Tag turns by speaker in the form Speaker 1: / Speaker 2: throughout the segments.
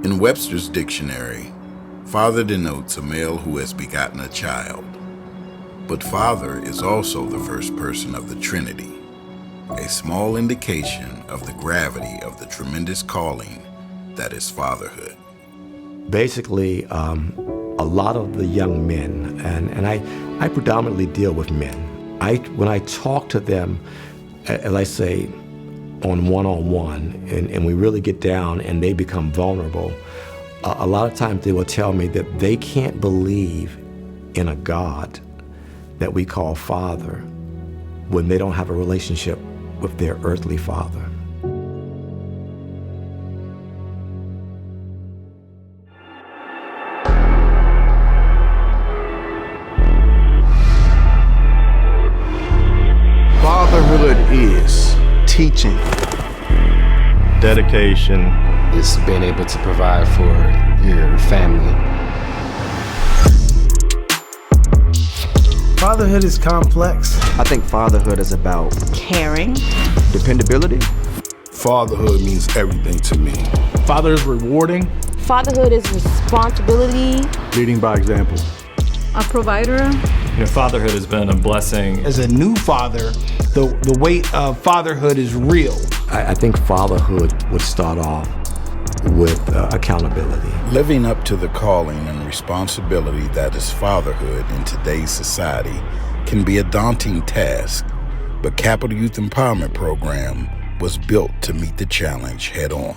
Speaker 1: In Webster's dictionary, father denotes a male who has begotten a child. But father is also the first person of the Trinity, a small indication of the gravity of the tremendous calling that is fatherhood.
Speaker 2: Basically, a lot of the young men, and I predominantly deal with men. When I talk to them, as I say, on one-on-one, and we really get down and they become vulnerable, a lot of times they will tell me that they can't believe in a God that we call Father when they don't have a relationship with their earthly father.
Speaker 3: Fatherhood is teaching.
Speaker 4: Dedication.
Speaker 5: It's being able to provide for your family.
Speaker 6: Fatherhood is complex.
Speaker 3: I think fatherhood is about
Speaker 7: caring,
Speaker 3: dependability.
Speaker 8: Fatherhood means everything to me.
Speaker 9: Father is rewarding.
Speaker 10: Fatherhood is responsibility.
Speaker 4: Leading by example.
Speaker 11: A provider.
Speaker 12: Fatherhood has been a blessing.
Speaker 6: As a new father, the weight of fatherhood is real.
Speaker 2: I think fatherhood would start off with accountability.
Speaker 1: Living up to the calling and responsibility that is fatherhood in today's society can be a daunting task, but Capital Youth Empowerment Program was built to meet the challenge head on.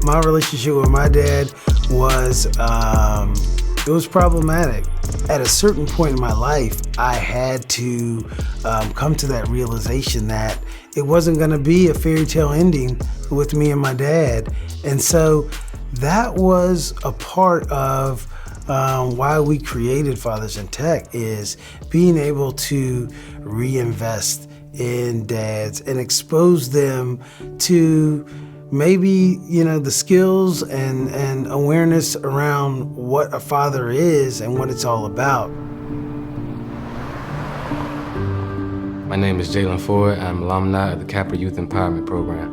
Speaker 6: My relationship with my dad was, it was problematic. At a certain point in my life, I had to come to that realization that it wasn't gonna be a fairy tale ending with me and my dad. And so that was a part of why we created Fathers in Tech, is being able to reinvest in dads and expose them to maybe, the skills and awareness around what a father is and what it's all about.
Speaker 5: My name is Jalen Ford. I'm alumni of the Capital Youth Empowerment Program.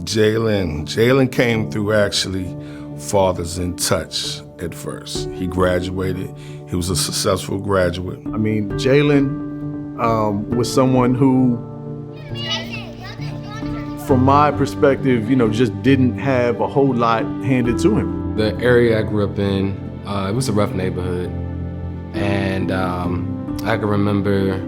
Speaker 8: Jalen came through actually Fathers in Touch at first. He graduated. He was a successful graduate.
Speaker 4: I mean, Jalen was someone who, from my perspective, just didn't have a whole lot handed to him.
Speaker 5: The area I grew up in, it was a rough neighborhood. And I can remember,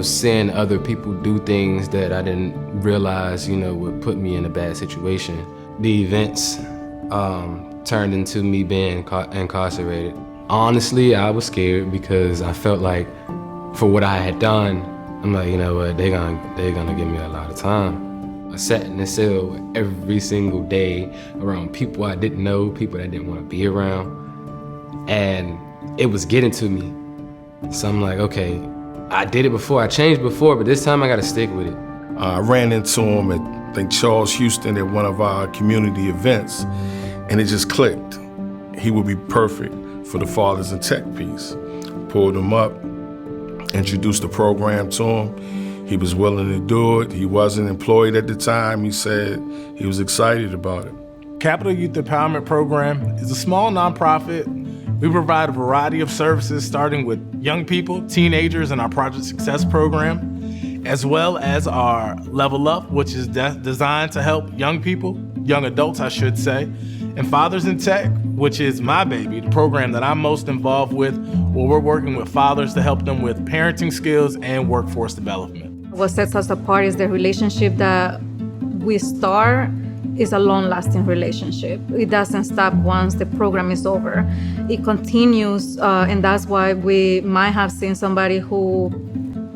Speaker 5: seeing other people do things that I didn't realize, would put me in a bad situation. The events turned into me being incarcerated. Honestly, I was scared because I felt like for what I had done, I'm like, you know what, they're gonna give me a lot of time. I sat in the cell every single day around people I didn't know, people I didn't want to be around, and it was getting to me. So I'm like, okay, I did it before, I changed before, but this time I gotta stick with it.
Speaker 8: I ran into him at, I think, Charles Houston at one of our community events, and it just clicked. He would be perfect for the Fathers in Tech piece. Pulled him up, introduced the program to him. He was willing to do it. He wasn't employed at the time. He said he was excited about it.
Speaker 9: Capital Youth Empowerment Program is a small nonprofit. We provide a variety of services, starting with young people, teenagers in our Project Success program, as well as our Level Up, which is designed to help young people, young adults, I should say, and Fathers in Tech, which is my baby, the program that I'm most involved with, where we're working with fathers to help them with parenting skills and workforce development.
Speaker 11: What sets us apart is the relationship that we start is a long-lasting relationship. It doesn't stop once the program is over. It continues, and that's why we might have seen somebody who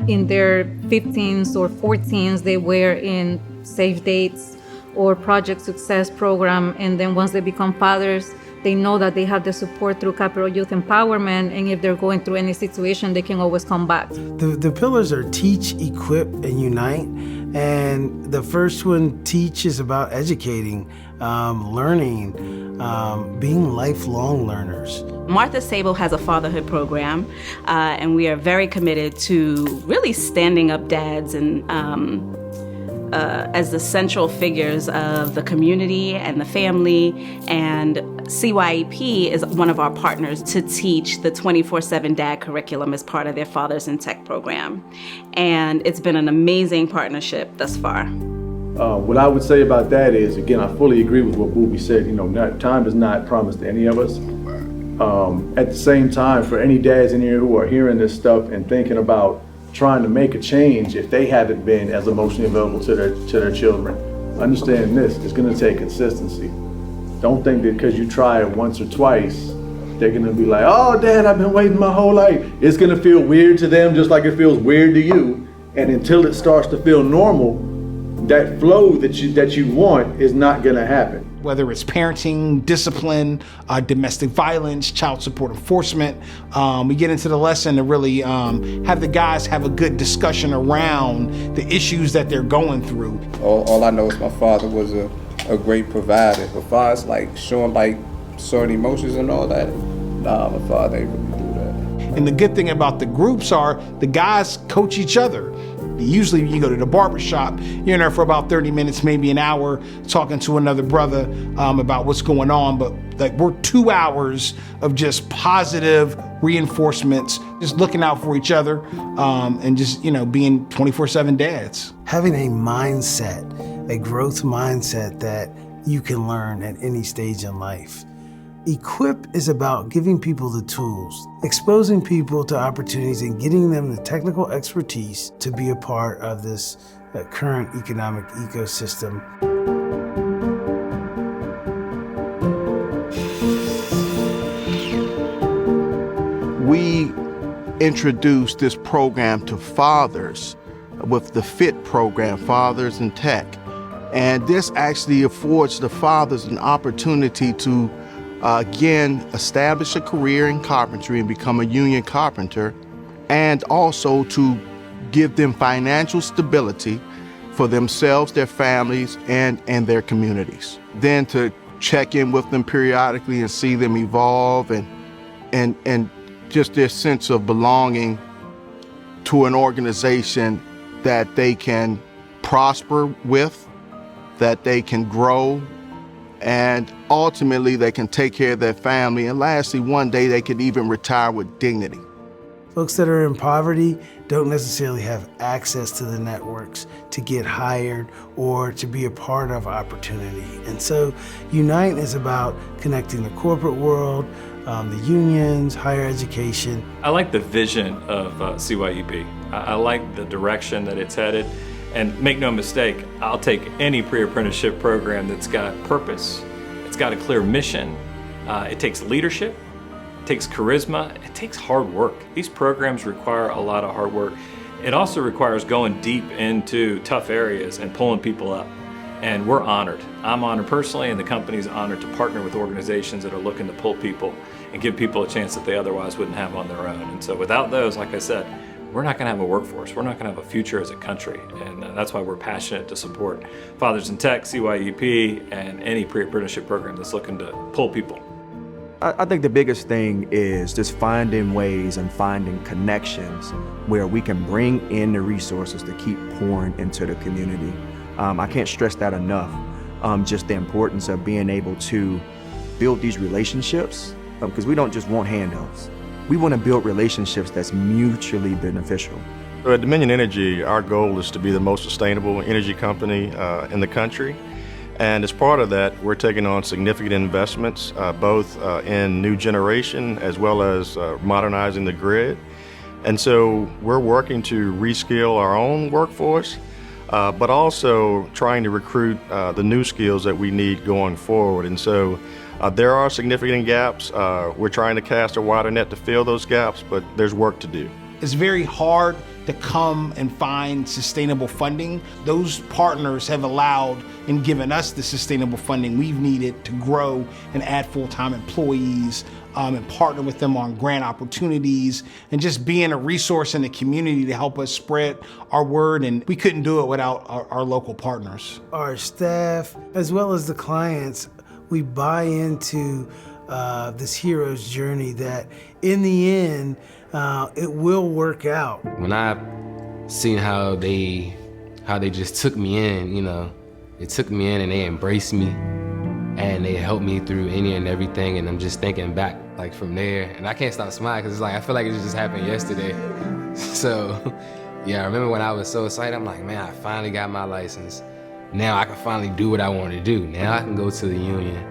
Speaker 11: in their 15s or 14s, they were in Safe Dates or Project Success program, and then once they become fathers, they know that they have the support through Capital Youth Empowerment, and if they're going through any situation, they can always come back.
Speaker 6: The pillars are teach, equip, and unite. And the first one, teach, is about educating, learning, being lifelong learners.
Speaker 7: Martha Sable has a fatherhood program, and we are very committed to really standing up dads and as the central figures of the community and the family. And CYEP is one of our partners to teach the 24/7 Dad curriculum as part of their Fathers in Tech program. And it's been an amazing partnership thus far.
Speaker 4: What I would say about that is, again, I fully agree with what Booby said. Time is not promised to any of us. At the same time, for any dads in here who are hearing this stuff and thinking about trying to make a change, if they haven't been as emotionally available to their children, understand this: it's going to take consistency. Don't think that because you try it once or twice, they're going to be like, "Oh, Dad, I've been waiting my whole life." It's going to feel weird to them, just like it feels weird to you. And until it starts to feel normal, that flow that you want is not going to happen.
Speaker 9: Whether it's parenting, discipline, domestic violence, child support enforcement, we get into the lesson to really have the guys have a good discussion around the issues that they're going through.
Speaker 13: All I know is my father was a great provider. As far as showing certain emotions and all that, nah, my father ain't really do that.
Speaker 9: And the good thing about the groups are the guys coach each other. Usually you go to the barbershop, you're in there for about 30 minutes, maybe an hour, talking to another brother about what's going on. But we're 2 hours of just positive reinforcements, just looking out for each other and just, being 24/7 dads.
Speaker 6: Having a mindset, a growth mindset that you can learn at any stage in life. Equip is about giving people the tools, exposing people to opportunities and getting them the technical expertise to be a part of this current economic ecosystem.
Speaker 3: We introduced this program to fathers with the FIT program, Fathers in Tech. And this actually affords the fathers an opportunity to again, establish a career in carpentry and become a union carpenter, and also to give them financial stability for themselves, their families, and their communities. Then to check in with them periodically and see them evolve and just their sense of belonging to an organization that they can prosper with, that they can grow, and ultimately they can take care of their family. And lastly, one day they can even retire with dignity.
Speaker 6: Folks that are in poverty don't necessarily have access to the networks to get hired or to be a part of opportunity. And so Unite is about connecting the corporate world, the unions, higher education.
Speaker 12: I like the vision of CYEP. I like the direction that it's headed. And make no mistake, I'll take any pre-apprenticeship program that's got purpose. It's got a clear mission. It takes leadership, it takes charisma, it takes hard work. These programs require a lot of hard work. It also requires going deep into tough areas and pulling people up. And we're honored. I'm honored personally, and the company's honored to partner with organizations that are looking to pull people and give people a chance that they otherwise wouldn't have on their own. And so without those, like I said, we're not going to have a workforce. We're not going to have a future as a country. And that's why we're passionate to support Fathers in Tech, CYEP, and any pre-apprenticeship program that's looking to pull people.
Speaker 3: I think the biggest thing is just finding ways and finding connections where we can bring in the resources to keep pouring into the community. I can't stress that enough, just the importance of being able to build these relationships, because we don't just want handouts. We want to build relationships that's mutually beneficial.
Speaker 14: So at Dominion Energy, our goal is to be the most sustainable energy company in the country. And as part of that, we're taking on significant investments, both in new generation as well as modernizing the grid. And so we're working to reskill our own workforce, but also trying to recruit the new skills that we need going forward. And so there are significant gaps. We're trying to cast a wider net to fill those gaps, but there's work to do.
Speaker 9: It's very hard to come and find sustainable funding. Those partners have allowed and given us the sustainable funding we've needed to grow and add full-time employees and partner with them on grant opportunities and just being a resource in the community to help us spread our word. And we couldn't do it without our local partners.
Speaker 6: Our staff, as well as the clients, we buy into this hero's journey that in the end, it will work out.
Speaker 5: When I've seen how they how they just took me in, you know. They took me in and they embraced me and they helped me through any and everything. And I'm just thinking back like from there, and I can't stop smiling because it's like I feel like it just happened yesterday. So yeah, I remember when I was so excited. I'm like, man, I finally got my license. Now I can finally do what I want to do. Now I can go to the union.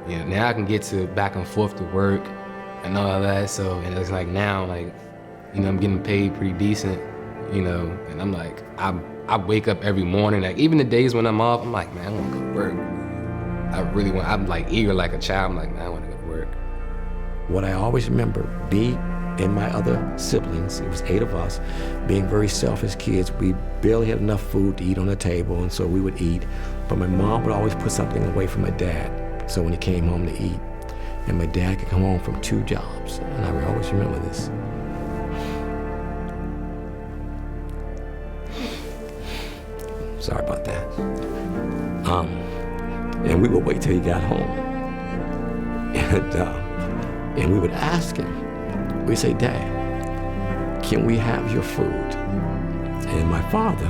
Speaker 5: You know, now I can get to back and forth to work and all that. So, and it's like now, like, you know, I'm getting paid pretty decent, you know, and I'm like, I wake up every morning, like even the days when I'm off, I'm like, man, I want to go to work. I'm like eager like a child. I'm like, man, I want to go to work.
Speaker 2: What I always remember, me and my other siblings, it was 8 of us, being very selfish kids. We barely had enough food to eat on the table, and so we would eat. But my mom would always put something away for my dad, so when he came home to eat. And my dad could come home from 2 jobs, and I always remember this. Sorry about that. And we would wait till he got home. And we would ask him, we'd say, Dad, can we have your food? And my father,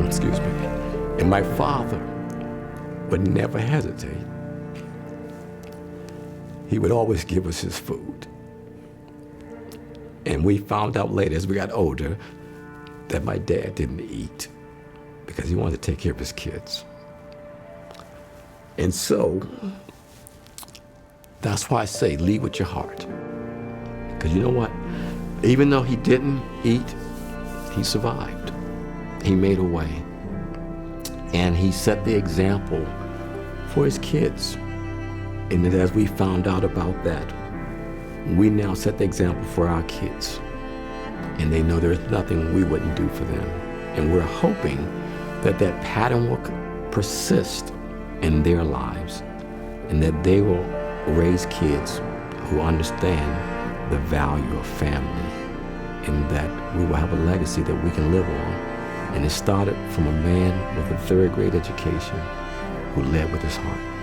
Speaker 2: excuse me, and my father would never hesitate. He would always give us his food. And we found out later, as we got older, that my dad didn't eat because he wanted to take care of his kids. And so, that's why I say lead with your heart. Because you know what? Even though he didn't eat, he survived. He made a way. And he set the example for his kids. And then as we found out about that, we now set the example for our kids. And they know there's nothing we wouldn't do for them. And we're hoping that that pattern will persist in their lives and that they will raise kids who understand the value of family and that we will have a legacy that we can live on. And it started from a man with a 3rd grade education who led with his heart.